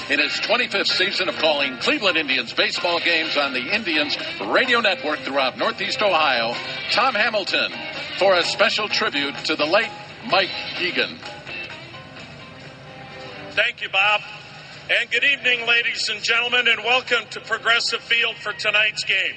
in his 25th season of calling Cleveland Indians baseball games on the Indians radio network throughout Northeast Ohio, Tom Hamilton, for a special tribute to the late Mike Hegan. Thank you, Bob. And good evening, ladies and gentlemen, and welcome to Progressive Field for tonight's game.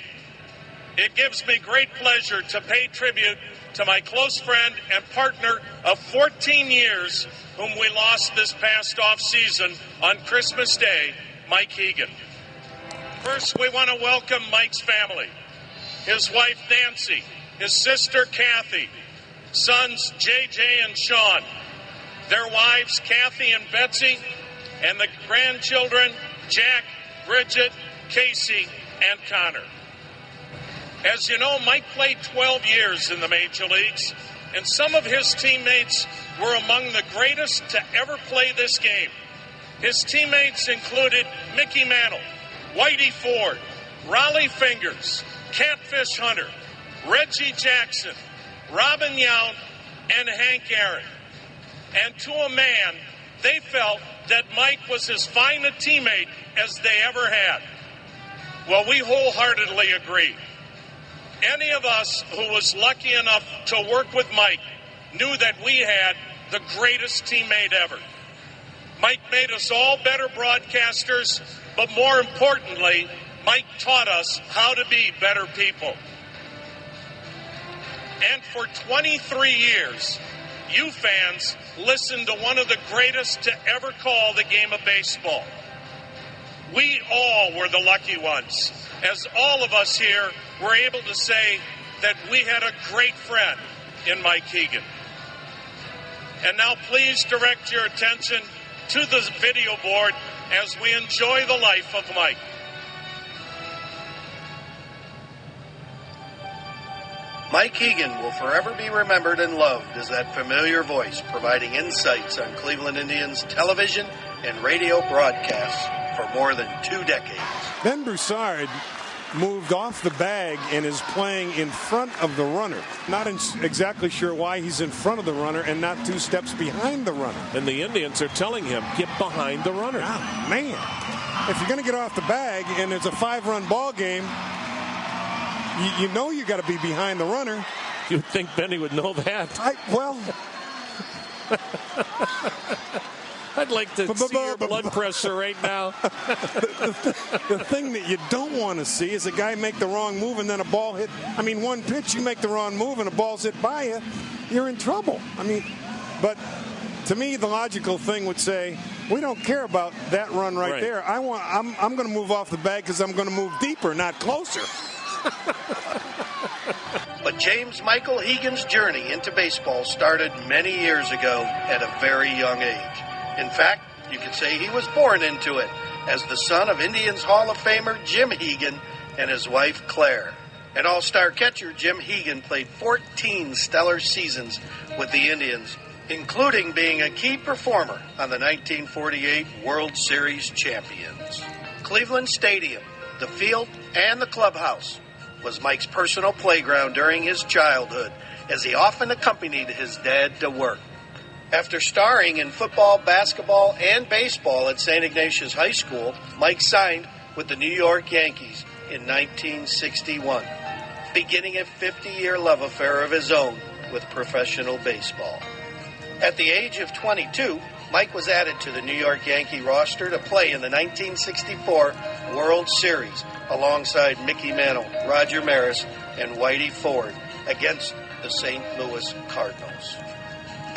It gives me great pleasure to pay tribute to my close friend and partner of 14 years, whom we lost this past off-season on Christmas Day, Mike Hegan. First, we want to welcome Mike's family, his wife Nancy, his sister Kathy, sons JJ and Sean, their wives Kathy and Betsy, and the grandchildren Jack, Bridget, Casey, and Connor. As you know, Mike played 12 years in the major leagues, and some of his teammates were among the greatest to ever play this game. His teammates included Mickey Mantle, Whitey Ford, Raleigh Fingers, Catfish Hunter, Reggie Jackson, Robin Yount, and Hank Aaron. And to a man, they felt that Mike was as fine a teammate as they ever had. Well, we wholeheartedly agree. Any of us who was lucky enough to work with Mike knew that we had the greatest teammate ever. Mike made us all better broadcasters, but more importantly, Mike taught us how to be better people. And for 23 years, you fans listened to one of the greatest to ever call the game of baseball. We all were the lucky ones, as all of us here were able to say that we had a great friend in Mike Hegan. And now please direct your attention to the video board as we enjoy the life of Mike. Mike Hegan will forever be remembered and loved as that familiar voice providing insights on Cleveland Indians television and radio broadcasts for more than 2 decades. Ben Broussard moved off the bag and is playing in front of the runner. Not exactly sure why he's in front of the runner and not 2 steps behind the runner. And the Indians are telling him, get behind the runner. Oh, man. If you're going to get off the bag and it's a 5-run ball game, you know you got to be behind the runner. You'd think Benny would know that. I'd like to see your blood pressure right now. The thing that you don't want to see is a guy make the wrong move and then a ball hit. I mean, one pitch, you make the wrong move and a ball's hit by you, you're in trouble. I mean, but to me, the logical thing would say, we don't care about that run right there. I'm going to move off the bag because I'm going to move deeper, not closer. But James Michael Hegan's journey into baseball started many years ago at a very young age. In fact, you could say he was born into it as the son of Indians Hall of Famer Jim Hegan and his wife Claire. An all-star catcher, Jim Hegan played 14 stellar seasons with the Indians, including being a key performer on the 1948 World Series champions. Cleveland Stadium, the field, and the clubhouse was Mike's personal playground during his childhood, as he often accompanied his dad to work. After starring in football, basketball, and baseball at St. Ignatius High School, Mike signed with the New York Yankees in 1961, beginning a 50-year love affair of his own with professional baseball. At the age of 22, Mike was added to the New York Yankee roster to play in the 1964 World Series alongside Mickey Mantle, Roger Maris, and Whitey Ford against the St. Louis Cardinals.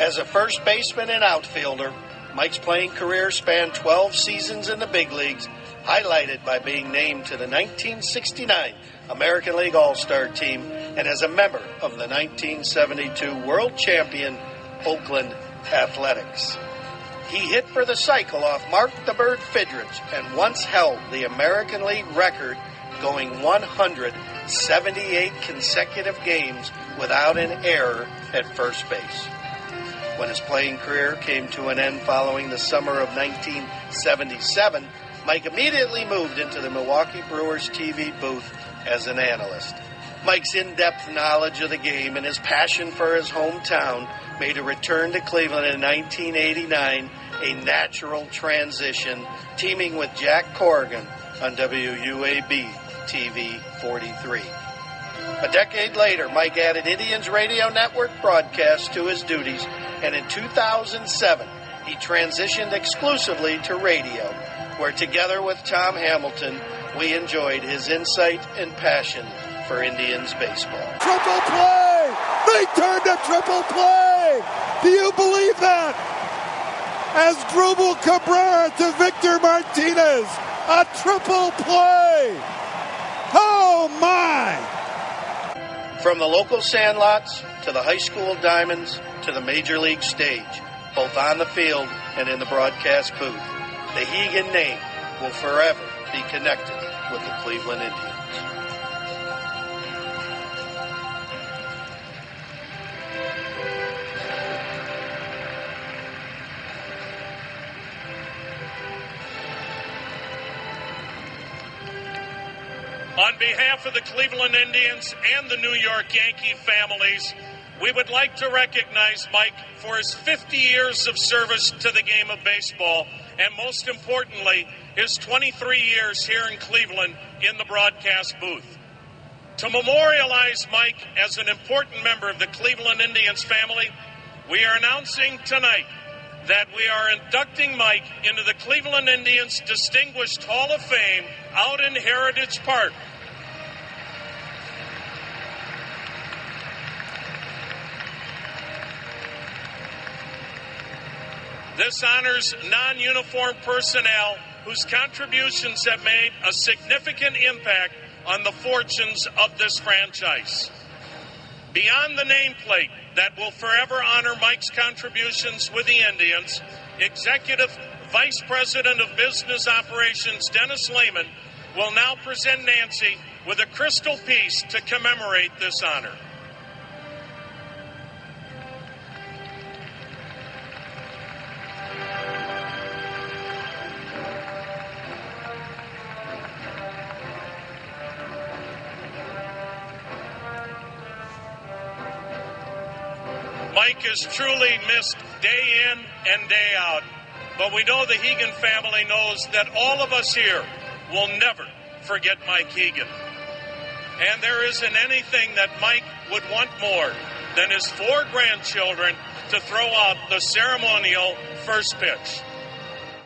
As a first baseman and outfielder, Mike's playing career spanned 12 seasons in the big leagues, highlighted by being named to the 1969 American League All-Star team and as a member of the 1972 World Champion Oakland Athletics. He hit for the cycle off Mark the Bird Fidrych and once held the American League record, going 178 consecutive games without an error at first base. When his playing career came to an end following the summer of 1977, Mike immediately moved into the Milwaukee Brewers TV booth as an analyst. Mike's in-depth knowledge of the game and his passion for his hometown made a return to Cleveland in 1989 a natural transition, teaming with Jack Corrigan on WUAB TV 43. A decade later, Mike added Indians Radio Network broadcasts to his duties, and in 2007, he transitioned exclusively to radio, where together with Tom Hamilton, we enjoyed his insight and passion for Indians baseball. Triple play! They turned a triple play! Do you believe that? As Drubal Cabrera to Victor Martinez, a triple play! Oh my! From the local sandlots to the high school diamonds to the major league stage, both on the field and in the broadcast booth, the Hegan name will forever be connected with the Cleveland Indians. On behalf of the Cleveland Indians and the New York Yankee families, we would like to recognize Mike for his 50 years of service to the game of baseball, and most importantly, his 23 years here in Cleveland in the broadcast booth. To memorialize Mike as an important member of the Cleveland Indians family, we are announcing tonight that we are inducting Mike into the Cleveland Indians Distinguished Hall of Fame out in Heritage Park. This honors non-uniform personnel whose contributions have made a significant impact on the fortunes of this franchise. Beyond the nameplate that will forever honor Mike's contributions with the Indians, Executive Vice President of Business Operations Dennis Lehman will now present Nancy with a crystal piece to commemorate this honor. Mike is truly missed day in and day out, but we know the Hegan family knows that all of us here will never forget Mike Hegan. And there isn't anything that Mike would want more than his 4 grandchildren to throw out the ceremonial first pitch.